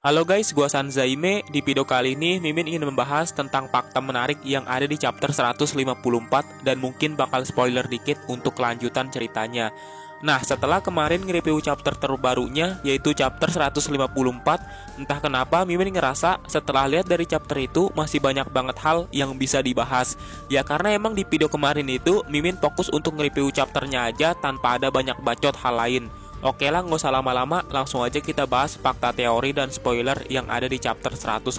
Halo guys, gua Sanzaime. Di video kali ini Mimin ingin membahas tentang fakta menarik yang ada di chapter 154 dan mungkin bakal spoiler dikit untuk kelanjutan ceritanya. Nah, setelah kemarin nge-review chapter terbarunya yaitu chapter 154, entah kenapa Mimin ngerasa setelah lihat dari chapter itu masih banyak banget hal yang bisa dibahas. Ya karena emang di video kemarin itu Mimin fokus untuk nge-review chapternya aja tanpa ada banyak bacot hal lain. Oke lah, nggak usah lama-lama, langsung aja kita bahas fakta teori dan spoiler yang ada di chapter 154.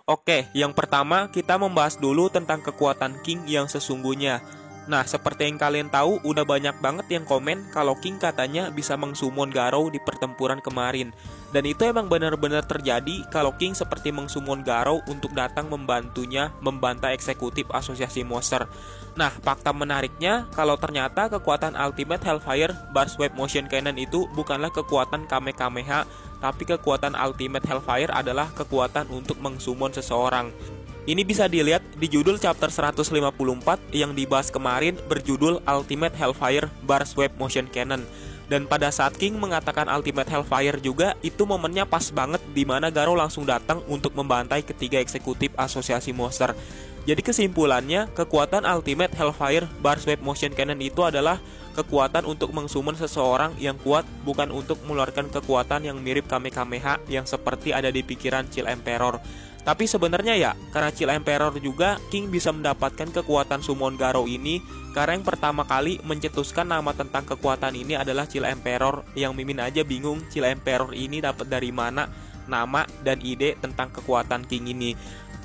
Oke, yang pertama kita membahas dulu tentang kekuatan King yang sesungguhnya. Nah, seperti yang kalian tahu, udah banyak banget yang komen kalau King katanya bisa mengsummon Garou di pertempuran kemarin. Dan itu emang benar-benar terjadi kalau King seperti mengsummon Garou untuk datang membantunya membantai eksekutif asosiasi monster. Nah, fakta menariknya kalau ternyata kekuatan Ultimate Hellfire Burst Wave Motion Cannon itu bukanlah kekuatan Kamehameha, tapi kekuatan Ultimate Hellfire adalah kekuatan untuk mengsummon seseorang. Ini bisa dilihat di judul chapter 154 yang dibahas kemarin berjudul Ultimate Hellfire Burst Wave Motion Cannon. Dan pada saat King mengatakan Ultimate Hellfire juga, itu momennya pas banget di mana Garou langsung datang untuk membantai ketiga eksekutif asosiasi monster. Jadi kesimpulannya, kekuatan Ultimate Hellfire Burst Wave Motion Cannon itu adalah kekuatan untuk mengsummon seseorang yang kuat, bukan untuk mengeluarkan kekuatan yang mirip Kamehameha yang seperti ada di pikiran Chill Emperor. Tapi sebenarnya ya, karena Chill Emperor juga, King bisa mendapatkan kekuatan summon Garou ini karena yang pertama kali mencetuskan nama tentang kekuatan ini adalah Chill Emperor, yang Mimin aja bingung Chill Emperor ini dapat dari mana nama dan ide tentang kekuatan King ini.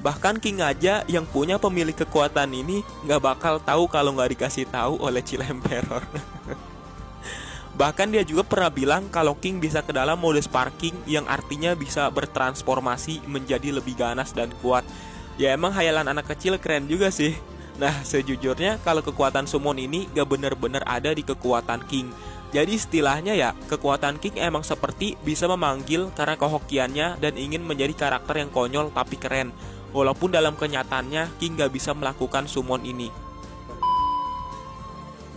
Bahkan King aja yang punya pemilik kekuatan ini nggak bakal tahu kalau nggak dikasih tahu oleh Chill Emperor. Bahkan dia juga pernah bilang kalau King bisa ke dalam mode sparking yang artinya bisa bertransformasi menjadi lebih ganas dan kuat. Ya emang hayalan anak kecil keren juga sih. Nah sejujurnya kalau kekuatan summon ini gak bener-bener ada di kekuatan King. Jadi istilahnya ya, kekuatan King emang seperti bisa memanggil karena kehokiannya dan ingin menjadi karakter yang konyol tapi keren. Walaupun dalam kenyataannya King gak bisa melakukan summon ini.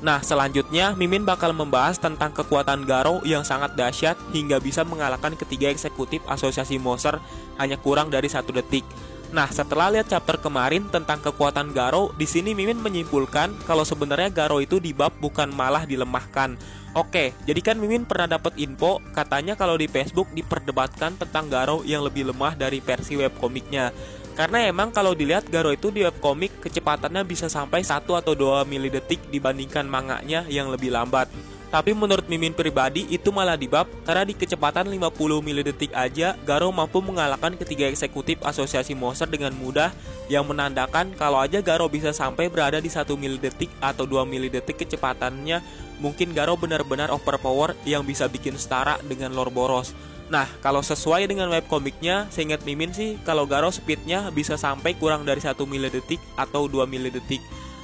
Nah, selanjutnya Mimin bakal membahas tentang kekuatan Garou yang sangat dahsyat hingga bisa mengalahkan ketiga eksekutif asosiasi monster hanya kurang dari 1 detik. Nah, setelah lihat chapter kemarin tentang kekuatan Garou, di sini Mimin menyimpulkan kalau sebenarnya Garou itu di-buff bukan malah dilemahkan. Oke, jadi kan Mimin pernah dapat info katanya kalau di Facebook diperdebatkan tentang Garou yang lebih lemah dari versi webkomiknya. Karena emang kalau dilihat Garou itu di webkomik kecepatannya bisa sampai 1 atau 2 milidetik dibandingkan manganya yang lebih lambat. Tapi menurut Mimin pribadi itu malah di-buff karena di kecepatan 50 milidetik aja Garou mampu mengalahkan ketiga eksekutif asosiasi monster dengan mudah, yang menandakan kalau aja Garou bisa sampai berada di 1 milidetik atau 2 milidetik kecepatannya, mungkin Garou benar-benar overpower yang bisa bikin setara dengan Lord Boros. Nah, kalau sesuai dengan webkomiknya, seingat Mimin sih, kalau Garou speednya bisa sampai kurang dari 1 milidetik atau 2 milidetik.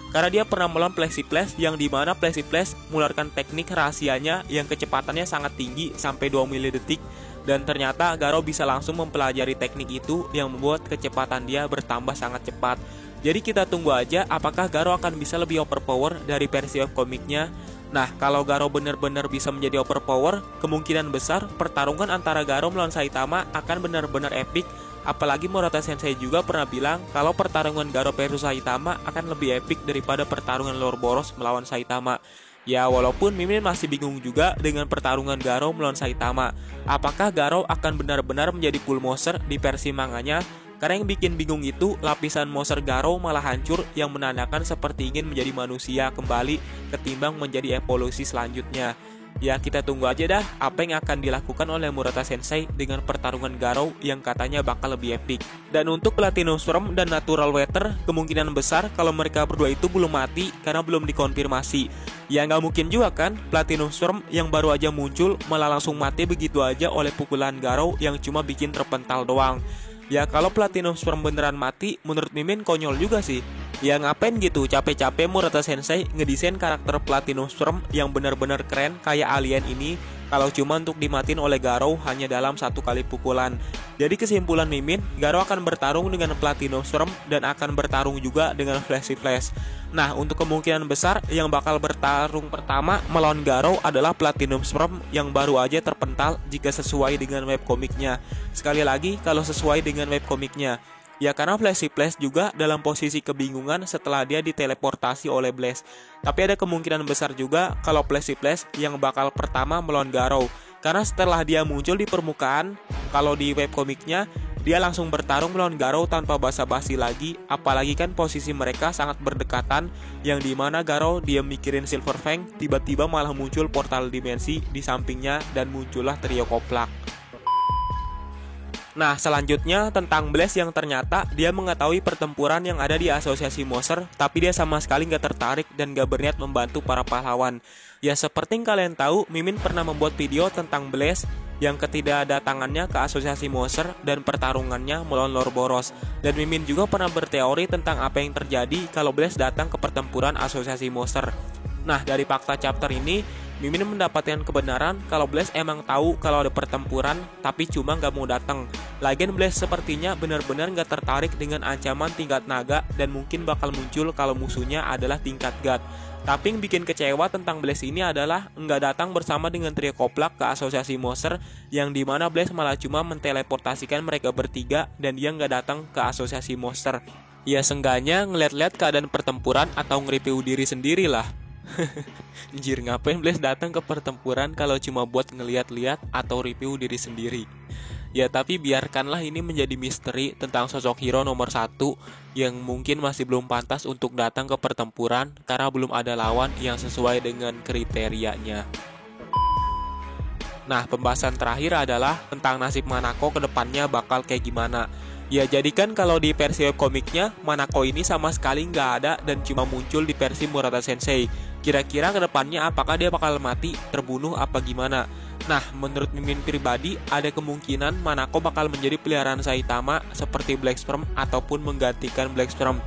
Karena dia pernah melawan Plexiplas yang dimana Plexiplas mengeluarkan teknik rahasianya yang kecepatannya sangat tinggi sampai 2 milidetik. Dan ternyata Garou bisa langsung mempelajari teknik itu yang membuat kecepatan dia bertambah sangat cepat. Jadi kita tunggu aja apakah Garou akan bisa lebih overpower dari versi webkomiknya. Nah, kalau Garou benar-benar bisa menjadi overpower, kemungkinan besar pertarungan antara Garou melawan Saitama akan benar-benar epic. Apalagi Murata Sensei juga pernah bilang kalau pertarungan Garou versus Saitama akan lebih epic daripada pertarungan Lord Boros melawan Saitama. Ya, walaupun Mimin masih bingung juga dengan pertarungan Garou melawan Saitama. Apakah Garou akan benar-benar menjadi full monster di versi manganya? Karena yang bikin bingung itu lapisan monster Garou malah hancur, yang menandakan seperti ingin menjadi manusia kembali ketimbang menjadi evolusi selanjutnya. Ya kita tunggu aja dah apa yang akan dilakukan oleh Murata Sensei dengan pertarungan Garou yang katanya bakal lebih epic. Dan untuk Platinum Storm dan Natural Weather, kemungkinan besar kalau mereka berdua itu belum mati karena belum dikonfirmasi. Ya nggak mungkin juga kan Platinum Storm yang baru aja muncul malah langsung mati begitu aja oleh pukulan Garou yang cuma bikin terpental doang. Ya kalau Platinum Storm beneran mati, menurut Mimin konyol juga sih. Ya ngapain gitu capek-capek Murata Sensei ngedesain karakter Platinum Storm yang benar-benar keren kayak alien ini kalau cuma untuk dimatiin oleh Garou hanya dalam satu kali pukulan. Jadi kesimpulan Mimin, Garou akan bertarung dengan Platinum Storm dan akan bertarung juga dengan Flashy Flash. Nah, untuk kemungkinan besar yang bakal bertarung pertama melawan Garou adalah Platinum Storm yang baru aja terpental jika sesuai dengan webkomiknya. Sekali lagi, kalau sesuai dengan webkomiknya. Ya karena Flashy Flash juga dalam posisi kebingungan setelah dia diteleportasi oleh Blaze. Tapi ada kemungkinan besar juga kalau Flashy Flash yang bakal pertama melawan Garou. Karena setelah dia muncul di permukaan, kalau di webkomiknya dia langsung bertarung melawan Garou tanpa basa-basi lagi. Apalagi kan posisi mereka sangat berdekatan, yang dimana Garou dia mikirin Silver Fang, tiba-tiba malah muncul portal dimensi di sampingnya dan muncullah trio koplak. Nah, selanjutnya tentang Blaze yang ternyata dia mengetahui pertempuran yang ada di asosiasi monster, tapi dia sama sekali nggak tertarik dan nggak berniat membantu para pahlawan. Ya seperti yang kalian tahu, Mimin pernah membuat video tentang Blaze yang ketidakdatangannya ke asosiasi monster dan pertarungannya melawan Lord Boros. Dan Mimin juga pernah berteori tentang apa yang terjadi kalau Blaze datang ke pertempuran asosiasi monster. Nah, dari fakta chapter ini, Mimin mendapatkan kebenaran kalau Blaze emang tahu kalau ada pertempuran, tapi cuma nggak mau datang. Lagian Blaze sepertinya benar-benar nggak tertarik dengan ancaman tingkat naga dan mungkin bakal muncul kalau musuhnya adalah tingkat god. Tapi yang bikin kecewa tentang Blaze ini adalah nggak datang bersama dengan trio koplak ke asosiasi monster, yang dimana Blaze malah cuma menteleportasikan mereka bertiga dan dia nggak datang ke asosiasi monster. Ya seenggaknya ngeliat-liat keadaan pertempuran atau nge-review diri sendiri lah. Anjir, ngapain Blaze datang ke pertempuran kalau cuma buat ngeliat-liat atau review diri sendiri. Ya tapi biarkanlah ini menjadi misteri tentang sosok hero nomor 1 yang mungkin masih belum pantas untuk datang ke pertempuran karena belum ada lawan yang sesuai dengan kriterianya. Nah, pembahasan terakhir adalah tentang nasib Manako ke depannya bakal kayak gimana. Ya jadikan kalau di versi webkomiknya Manako ini sama sekali nggak ada dan cuma muncul di versi Murata Sensei. Kira-kira kedepannya apakah dia bakal mati, terbunuh, apa gimana? Nah, menurut Mimin pribadi ada kemungkinan Manako bakal menjadi peliharaan Saitama seperti Black Sperm ataupun menggantikan Black Sperm.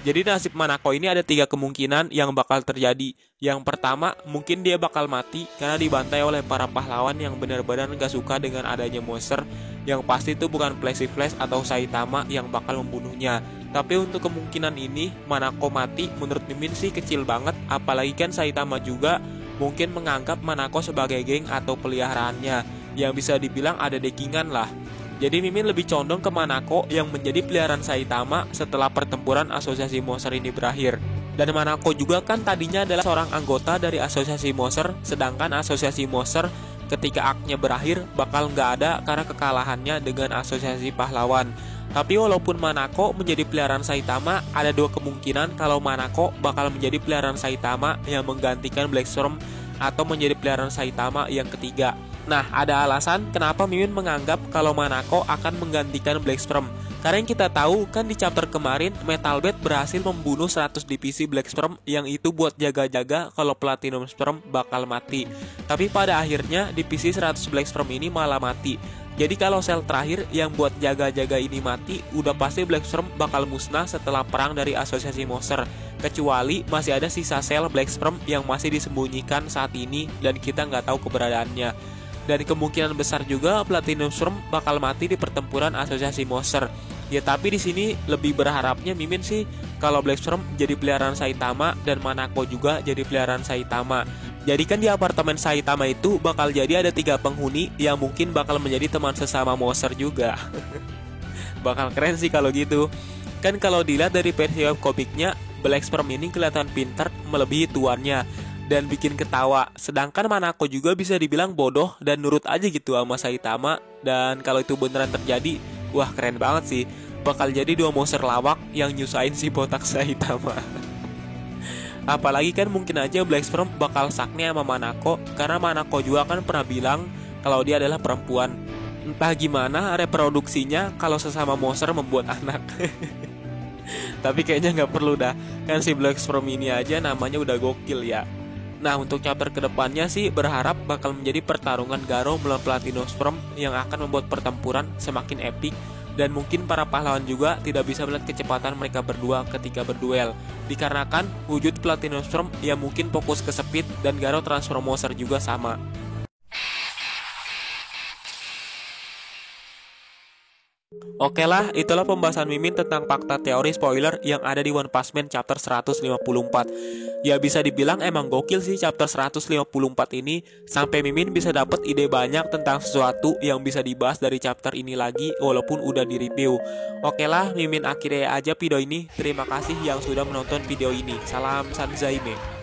Jadi nasib Manako ini ada 3 kemungkinan yang bakal terjadi. Yang pertama, mungkin dia bakal mati karena dibantai oleh para pahlawan yang benar-benar gak suka dengan adanya monster. Yang pasti itu bukan Flashy Flash atau Saitama yang bakal membunuhnya. Tapi untuk kemungkinan ini, Manako mati menurut Mimin sih kecil banget. Apalagi kan Saitama juga mungkin menganggap Manako sebagai geng atau peliharaannya, yang bisa dibilang ada dekingan lah. Jadi Mimin lebih condong ke Manako yang menjadi peliharaan Saitama setelah pertempuran asosiasi monster ini berakhir. Dan Manako juga kan tadinya adalah seorang anggota dari asosiasi monster, sedangkan asosiasi monster ketika aknya berakhir bakal nggak ada karena kekalahannya dengan asosiasi pahlawan. Tapi walaupun Manako menjadi peliharaan Saitama, ada 2 kemungkinan kalau Manako bakal menjadi peliharaan Saitama yang menggantikan Black Storm atau menjadi peliharaan Saitama yang ketiga. Nah, ada alasan kenapa Mimin menganggap kalau Manako akan menggantikan Black Sperm. Karena yang kita tahu kan di chapter kemarin Metal Bat berhasil membunuh 100 divisi Black Sperm yang itu buat jaga-jaga kalau Platinum Sperm bakal mati. Tapi pada akhirnya divisi 100 Black Sperm ini malah mati. Jadi kalau sel terakhir yang buat jaga-jaga ini mati, udah pasti Black Sperm bakal musnah setelah perang dari asosiasi monster. Kecuali masih ada sisa sel Black Sperm yang masih disembunyikan saat ini dan kita nggak tahu keberadaannya. Dan kemungkinan besar juga Platinum Storm bakal mati di pertempuran asosiasi monster. Ya tapi di sini lebih berharapnya Mimin sih kalau Black Storm jadi peliharaan Saitama dan Manako juga jadi peliharaan Saitama. Jadi kan di apartemen Saitama itu bakal jadi ada 3 penghuni yang mungkin bakal menjadi teman sesama monster juga. Bakal keren sih kalau gitu. Kan kalau dilihat dari versi webkomiknya, Black Storm ini kelihatan pintar melebihi tuannya dan bikin ketawa. Sedangkan Manako juga bisa dibilang bodoh dan nurut aja gitu sama Saitama. Dan kalau itu beneran terjadi, wah keren banget sih. Bakal jadi 2 monster lawak yang nyusahin si botak Saitama. Apalagi kan mungkin aja Black Sperm bakal sakni sama Manako, karena Manako juga kan pernah bilang kalau dia adalah perempuan. Entah gimana reproduksinya kalau sesama monster membuat anak. Tapi kayaknya gak perlu dah. Kan si Black Sperm ini aja namanya udah gokil ya. Nah, untuk chapter kedepannya sih berharap bakal menjadi pertarungan Garou melawan Platinum Storm yang akan membuat pertempuran semakin epic Dan mungkin para pahlawan juga tidak bisa melihat kecepatan mereka berdua ketika berduel, dikarenakan wujud Platinum Storm yang mungkin fokus ke speed dan Garou Transformoser juga sama. Oke lah, itulah pembahasan Mimin tentang fakta teori spoiler yang ada di One Punch Man chapter 154. Ya bisa dibilang emang gokil sih chapter 154 ini, sampai Mimin bisa dapat ide banyak tentang sesuatu yang bisa dibahas dari chapter ini lagi walaupun udah di review. Oke lah, Mimin akhirnya aja video ini. Terima kasih yang sudah menonton video ini. Salam Sanzaime.